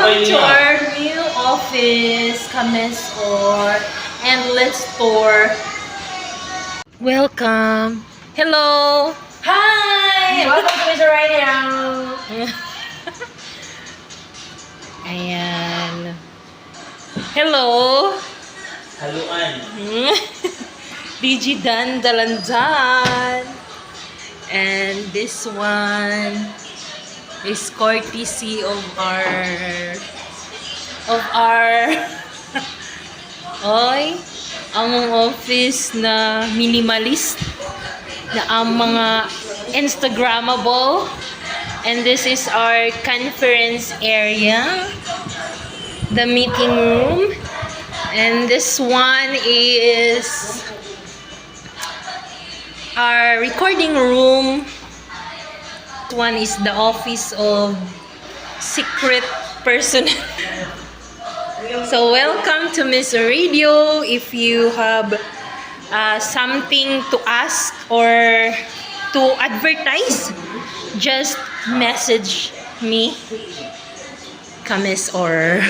Welcome to our new office, Kamesor, and let's tour. Welcome. Hello. Hi! Welcome to Mr. Radio. Ayan. Hello. Haluan. Digidan Dalanjan. And this one is courtesy of our oy, among office na minimalist na ang mga Instagrammable. And this is our conference area, the meeting room. And this one is our recording room. This one is the office of secret person. So welcome to Miss Radio. If you have something to ask or to advertise, just message me, Kamis or